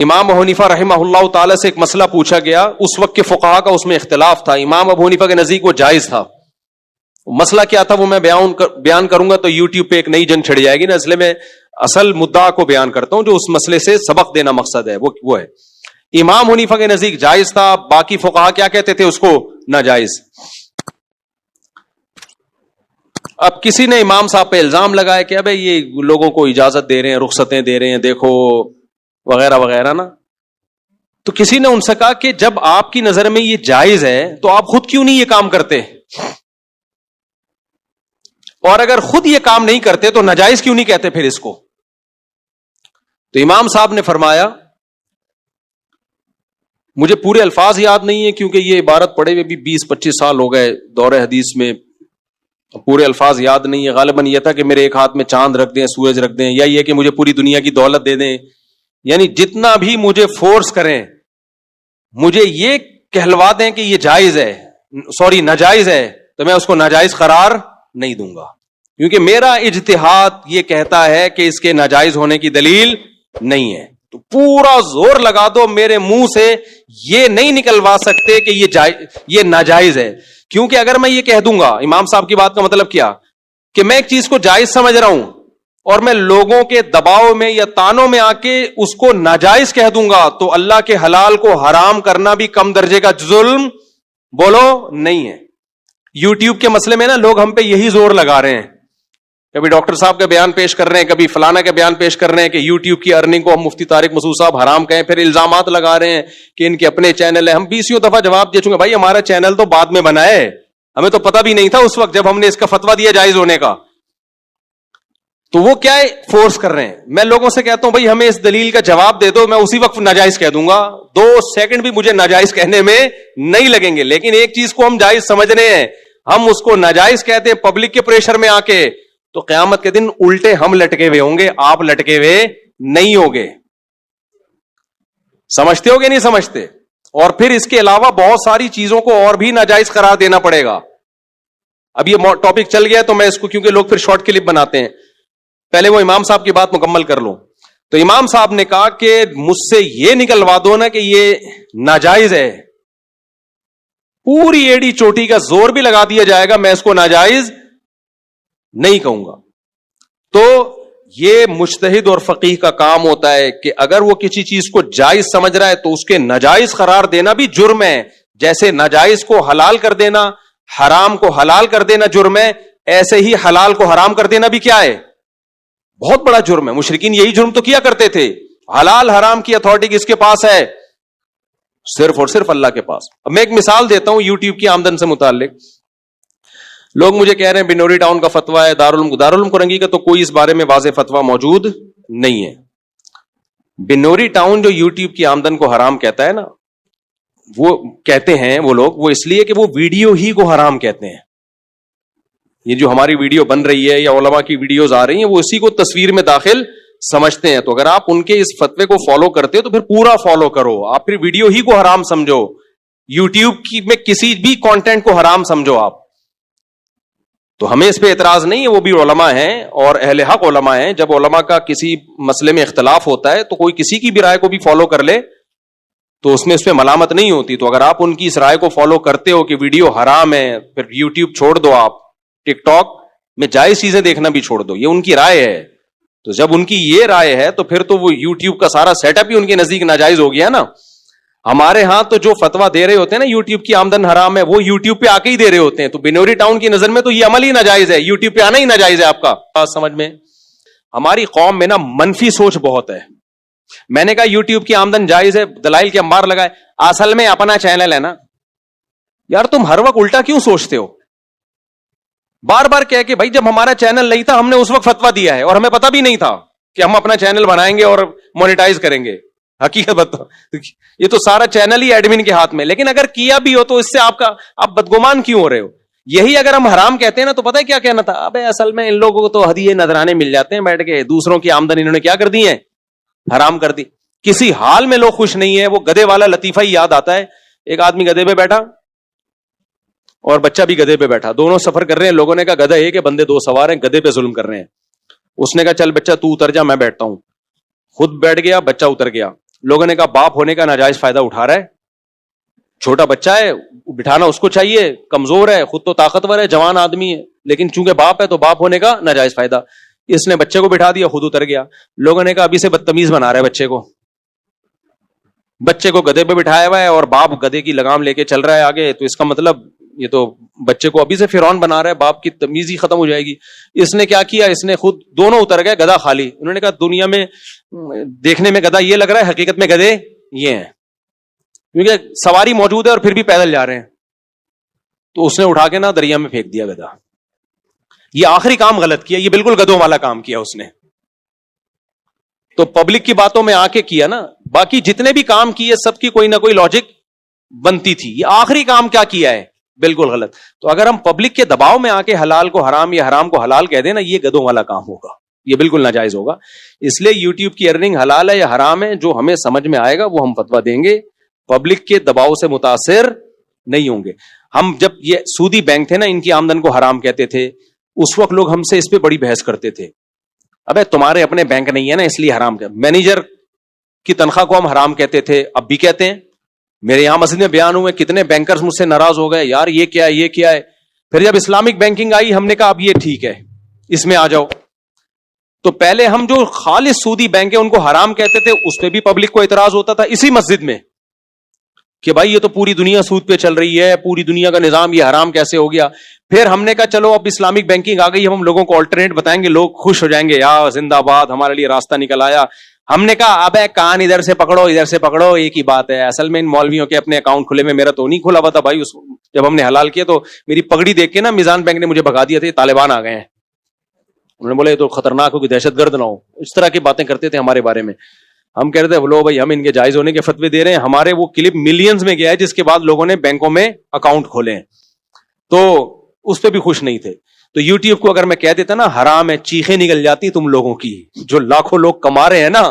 امام ابو حنیفہ رحمہ اللہ تعالی سے ایک مسئلہ پوچھا گیا، اس وقت کے فقہا کا اس میں اختلاف تھا. امام ابو حنیفہ کے نزدیک وہ جائز تھا. مسئلہ کیا تھا وہ میں بیان کروں گا تو یوٹیوب پہ ایک نئی جنگ چھڑ جائے گی نا، اس لیے میں اصل مدعا کو بیان کرتا ہوں جو اس مسئلے سے سبق دینا مقصد ہے. وہ ہے امام حنیفہ کے نزدیک جائز تھا، باقی فقہا کیا کہتے تھے اس کو ناجائز. اب کسی نے امام صاحب پہ الزام لگایا کہ ابے یہ لوگوں کو اجازت دے رہے ہیں، رخصتیں دے رہے ہیں، دیکھو وغیرہ وغیرہ نا. تو کسی نے ان سے کہا کہ جب آپ کی نظر میں یہ جائز ہے تو آپ خود کیوں نہیں یہ کام کرتے، اور اگر خود یہ کام نہیں کرتے تو ناجائز کیوں نہیں کہتے پھر اس کو. تو امام صاحب نے فرمایا، مجھے پورے الفاظ یاد نہیں ہے کیونکہ یہ عبارت پڑھے ہوئے بھی 20-25 سال ہو گئے دور حدیث میں، پورے الفاظ یاد نہیں ہے. غالباً یہ تھا کہ میرے ایک ہاتھ میں چاند رکھ دیں، سورج رکھ دیں، یا یہ کہ مجھے پوری دنیا کی دولت دے دیں، یعنی جتنا بھی مجھے فورس کریں، مجھے یہ کہلوا دیں کہ یہ جائز ہے، سوری ناجائز ہے، تو میں اس کو ناجائز قرار نہیں دوں گا، کیونکہ میرا اجتہاد یہ کہتا ہے کہ اس کے ناجائز ہونے کی دلیل نہیں ہے. تو پورا زور لگا دو، میرے منہ سے یہ نہیں نکلوا سکتے کہ یہ ناجائز ہے. کیونکہ اگر میں یہ کہہ دوں گا، امام صاحب کی بات کا مطلب کیا کہ میں ایک چیز کو جائز سمجھ رہا ہوں اور میں لوگوں کے دباؤ میں یا تانوں میں آ کے اس کو ناجائز کہہ دوں گا، تو اللہ کے حلال کو حرام کرنا بھی کم درجے کا ظلم بولو نہیں ہے. یوٹیوب کے مسئلے میں نا لوگ ہم پہ یہی زور لگا رہے ہیں، کبھی ڈاکٹر صاحب کا بیان پیش کر رہے ہیں، کبھی فلانا کا بیان پیش کر رہے ہیں کہ یوٹیوب کی ارننگ کو ہم مفتی طارق مسعود صاحب حرام کہیں، پھر الزامات لگا رہے ہیں کہ ان کے اپنے چینل ہیں. ہم 20 دفعہ جواب دے چکے بھائی ہمارا چینل تو بعد میں بنا ہے، ہمیں تو پتہ بھی نہیں تھا اس وقت جب ہم نے اس کا فتویٰ دیا جائز ہونے کا. تو وہ کیا ہے فورس کر رہے ہیں. میں لوگوں سے کہتا ہوں بھائی ہمیں اس دلیل کا جواب دے دو، میں اسی وقت ناجائز کہہ دوں گا، 2 سیکنڈ بھی مجھے ناجائز کہنے میں نہیں لگیں گے. لیکن ایک چیز کو ہم جائز سمجھ رہے ہیں، ہم اس کو ناجائز کہتے ہیں پبلک کے پریشر میں آ کے، تو قیامت کے دن الٹے ہم لٹکے ہوئے ہوں گے، آپ لٹکے ہوئے نہیں ہوگے. سمجھتے ہو گے نہیں سمجھتے؟ اور پھر اس کے علاوہ بہت ساری چیزوں کو اور بھی ناجائز قرار دینا پڑے گا. اب یہ ٹاپک چل گیا تو میں اس کو، کیونکہ لوگ پھر شارٹ کلپ بناتے ہیں، پہلے وہ امام صاحب کی بات مکمل کر لوں. تو امام صاحب نے کہا کہ مجھ سے یہ نکلوا دو نا کہ یہ ناجائز ہے، پوری ایڑی چوٹی کا زور بھی لگا دیا جائے گا، میں اس کو ناجائز نہیں کہوں گا. تو یہ مجتہد اور فقیہ کا کام ہوتا ہے کہ اگر وہ کسی چیز کو جائز سمجھ رہا ہے تو اس کے ناجائز قرار دینا بھی جرم ہے. جیسے ناجائز کو حلال کر دینا، حرام کو حلال کر دینا جرم ہے، ایسے ہی حلال کو حرام کر دینا بھی کیا ہے؟ بہت بڑا جرم ہے. مشرکین یہی جرم تو کیا کرتے تھے. حلال حرام کی اتھارٹی کس کے پاس ہے؟ صرف اور صرف اللہ کے پاس. اب میں ایک مثال دیتا ہوں یوٹیوب کی آمدن سے متعلق. لوگ مجھے کہہ رہے ہیں بنوری ٹاؤن کا فتویٰ ہے، دارالعلوم کرنگی کا تو کوئی اس بارے میں واضح فتویٰ موجود نہیں ہے. بنوری ٹاؤن جو یوٹیوب کی آمدن کو حرام کہتا ہے نا، وہ کہتے ہیں وہ لوگ، وہ اس لیے کہ وہ ویڈیو ہی کو حرام کہتے ہیں. یہ جو ہماری ویڈیو بن رہی ہے یا علماء کی ویڈیوز آ رہی ہیں، وہ اسی کو تصویر میں داخل سمجھتے ہیں. تو اگر آپ ان کے اس فتوے کو فالو کرتے ہو تو پھر پورا فالو کرو. آپ پھر ویڈیو ہی کو حرام سمجھو، یوٹیوب کی میں کسی بھی کانٹینٹ کو حرام سمجھو آپ. تو ہمیں اس پہ اعتراض نہیں ہے، وہ بھی علماء ہیں اور اہل حق علماء ہیں. جب علماء کا کسی مسئلے میں اختلاف ہوتا ہے تو کوئی کسی کی بھی رائے کو بھی فالو کر لے تو اس میں ملامت نہیں ہوتی. تو اگر آپ ان کی اس رائے کو فالو کرتے ہو کہ ویڈیو حرام ہے، پھر یوٹیوب چھوڑ دو، آپ ٹک ٹاک میں جائز چیزیں دیکھنا بھی چھوڑ دو، یہ ان کی رائے ہے. تو جب ان کی یہ رائے ہے تو پھر تو وہ یوٹیوب کا سارا سیٹ اپ ہی ان کے نزدیک ناجائز ہو گیا نا. ہمارے ہاں تو جو فتویٰ دے رہے ہوتے ہیں نا یوٹیوب کی آمدن حرام ہے، وہ یوٹیوب پہ آ کے ہی دے رہے ہوتے ہیں. تو بنوری ٹاؤن کی نظر میں تو یہ عمل ہی ناجائز ہے، یوٹیوب پہ آنا ہی ناجائز ہے. آپ کا بات سمجھ میں؟ ہماری قوم میں نا منفی سوچ بہت ہے. میں نے کہا یوٹیوب کی آمدن جائز ہے، دلائل کے انبار لگائے، اصل میں اپنا چینل ہے نا. یار تم ہر وقت الٹا کیوں سوچتے ہو؟ بار بار کہہ کہ بھائی جب ہمارا چینل نہیں تھا ہم نے اس وقت فتویٰ دیا ہے اور ہمیں پتہ بھی نہیں تھا کہ ہم اپنا چینل بنائیں گے اور مونیٹائز کریں گے. حقیقت بتاؤ، یہ تو سارا چینل ہی ایڈمن کے ہاتھ میں. لیکن اگر کیا بھی ہو تو اس سے آپ بدگمان کیوں ہو رہے ہو؟ یہی اگر ہم حرام کہتے ہیں نا تو پتہ ہے کیا کہنا تھا؟ ابے اصل میں ان لوگوں کو تو ہدیے نذرانے مل جاتے ہیں بیٹھ کے، دوسروں کی آمدن انہوں نے کیا کر دی ہے؟ حرام کر دی. کسی حال میں لوگ خوش نہیں ہے. وہ گدھے والا لطیفہ ہی یاد آتا ہے. ایک آدمی گدھے پہ بیٹھا اور بچہ بھی گدھے پہ بیٹھا، دونوں سفر کر رہے ہیں. لوگوں نے کہا گدھا ایک ہے، بندے 2 سوار ہیں، گدھے پہ ظلم کر رہے ہیں. اس نے کہا چل بچہ تو اتر جا، میں بیٹھتا ہوں. خود بیٹھ گیا، بچہ اتر گیا. لوگوں نے کہا باپ ہونے کا ناجائز فائدہ اٹھا رہا ہے, چھوٹا بچہ ہے, بٹھانا اس کو چاہیے, کمزور ہے, خود تو طاقتور ہے, جوان آدمی ہے, لیکن چونکہ باپ ہے تو باپ ہونے کا ناجائز فائدہ. اس نے بچے کو بٹھا دیا, خود اتر گیا. لوگوں نے کہا ابھی سے بدتمیز بنا رہا ہے بچے کو گدھے پہ بٹھایا ہوا ہے اور باپ گدھے کی لگام لے کے چل رہا ہے آگے, تو اس کا مطلب یہ تو بچے کو ابھی سے فرعون بنا رہا ہے, باپ کی تمیز ہی ختم ہو جائے گی. اس نے کیا کیا, اس نے خود دونوں اتر گئے, گدھا خالی. انہوں نے کہا دنیا میں دیکھنے میں گدھا یہ لگ رہا ہے, حقیقت میں گدھے یہ ہیں, کیونکہ سواری موجود ہے اور پھر بھی پیدل جا رہے ہیں. تو اس نے اٹھا کے نا دریا میں پھینک دیا گدھا. یہ آخری کام غلط کیا, یہ بالکل گدھوں والا کام کیا اس نے. تو پبلک کی باتوں میں آ کے کیا نا, باقی جتنے بھی کام کیے سب کی کوئی نہ کوئی لاجک بنتی تھی. یہ آخری کام کیا کیا ہے, بالکل غلط. تو اگر ہم پبلک کے دباؤ میں آ کے حلال کو حرام یا حرام کو حلال کہہ دیں نا, یہ گدھوں والا کام ہوگا, یہ بالکل ناجائز ہوگا. اس لیے یوٹیوب کی ارننگ حلال ہے یا حرام ہے, جو ہمیں سمجھ میں آئے گا وہ ہم فتویٰ دیں گے, پبلک کے دباؤ سے متاثر نہیں ہوں گے. ہم جب یہ سودی بینک تھے نا, ان کی آمدن کو حرام کہتے تھے, اس وقت لوگ ہم سے اس پہ بڑی بحث کرتے تھے. ابے تمہارے اپنے بینک نہیں ہے نا اس لیے حرام کہتے. مینیجر کی تنخواہ کو ہم حرام کہتے تھے, اب بھی کہتے ہیں. میرے یہاں مسجد میں بیان ہوئے, کتنے بینکرز مجھ سے ناراض ہو گئے, یار یہ کیا ہے یہ کیا ہے. پھر جب اسلامک بینکنگ آئی ہم نے کہا اب یہ ٹھیک ہے, اس میں آ جاؤ. تو پہلے ہم جو خالص سودی بینک ہیں ان کو حرام کہتے تھے, اس پہ بھی پبلک کو اعتراض ہوتا تھا اسی مسجد میں کہ بھائی یہ تو پوری دنیا سود پہ چل رہی ہے, پوری دنیا کا نظام یہ حرام کیسے ہو گیا. پھر ہم نے کہا چلو اب اسلامک بینکنگ آ گئی, ہم لوگوں کو آلٹرنیٹ بتائیں گے, لوگ خوش ہو جائیں گے, یا زندہ آباد, ہمارے لیے راستہ نکل آیا. ہم نے کہا اب کان ادھر سے پکڑو ادھر سے پکڑو, ایک ہی بات ہے. اصل میں ان مولویوں کے اپنے اکاؤنٹ کھلے میں, میرا تو نہیں کھلا ہوا تھا بھائی. جب ہم نے حلال کیا تو میری پگڑی دیکھ کے نا میزان بینک نے مجھے بھگا دیا تھا, طالبان آ گئے ہیں. انہوں نے بولے تو خطرناک ہو کہ دہشت گرد نہ ہو, اس طرح کی باتیں کرتے تھے ہمارے بارے میں. ہم کہہ رہے تھے بولو بھائی ہم ان کے جائز ہونے کے فتوے دے رہے ہیں. ہمارے وہ کلپ ملینز میں گیا ہے جس کے بعد لوگوں نے بینکوں میں اکاؤنٹ کھولے ہیں, تو اس پہ بھی خوش نہیں تھے. تو یوٹیوب کو اگر میں کہہ دیتا نا حرام ہے, چیخیں نکل جاتی تم لوگوں کی, جو لاکھوں لوگ کما رہے ہیں نا,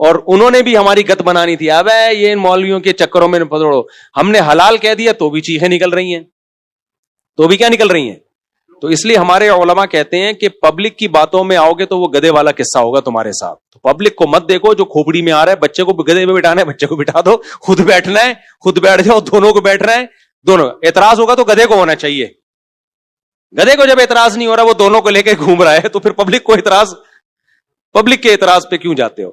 اور انہوں نے بھی ہماری گت بنانی تھی. اب یہ ان مولویوں کے چکروں میں پڑو, ہم نے حلال کہہ دیا تو بھی چیخیں نکل رہی ہیں, تو بھی کیا نکل رہی ہیں. تو اس لیے ہمارے علماء کہتے ہیں کہ پبلک کی باتوں میں آؤ گے تو وہ گدھے والا قصہ ہوگا تمہارے ساتھ. تو پبلک کو مت دیکھو جو کھوپڑی میں آ رہا ہے, بچے کو گدھے پہ بٹھانا ہے بچے کو بٹھا دو, خود بیٹھنا ہے خود بیٹھ جاؤ, دونوں کو بیٹھ رہا ہے دونوں. اعتراض ہوگا تو گدھے کو ہونا چاہیے, گدھے کو جب اعتراض نہیں ہو رہا, وہ دونوں کو لے کے گھوم رہا ہے, تو پھر پبلک کو اعتراض, پبلک کے اعتراض پہ کیوں جاتے ہو.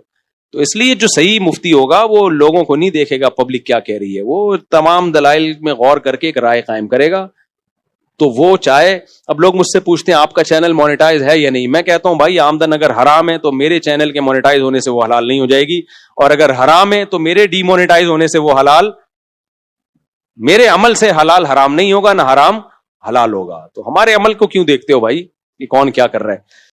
تو اس لیے جو صحیح مفتی ہوگا وہ لوگوں کو نہیں دیکھے گا پبلک کیا کہہ رہی ہے, وہ تمام دلائل میں غور کر کے ایک رائے قائم کرے گا. تو وہ چاہے, اب لوگ مجھ سے پوچھتے ہیں آپ کا چینل مونیٹائز ہے یا نہیں. میں کہتا ہوں بھائی آمدن اگر حرام ہے تو میرے چینل کے مونیٹائز ہونے سے وہ حلال نہیں ہو جائے گی, اور اگر حرام ہے تو میرے ڈی مونیٹائز ہونے سے وہ حلال, میرے عمل سے حلال حرام نہیں ہوگا, نہ حرام حلال ہوگا. تو ہمارے عمل کو کیوں دیکھتے ہو بھائی, کہ کون کیا کر رہا ہے.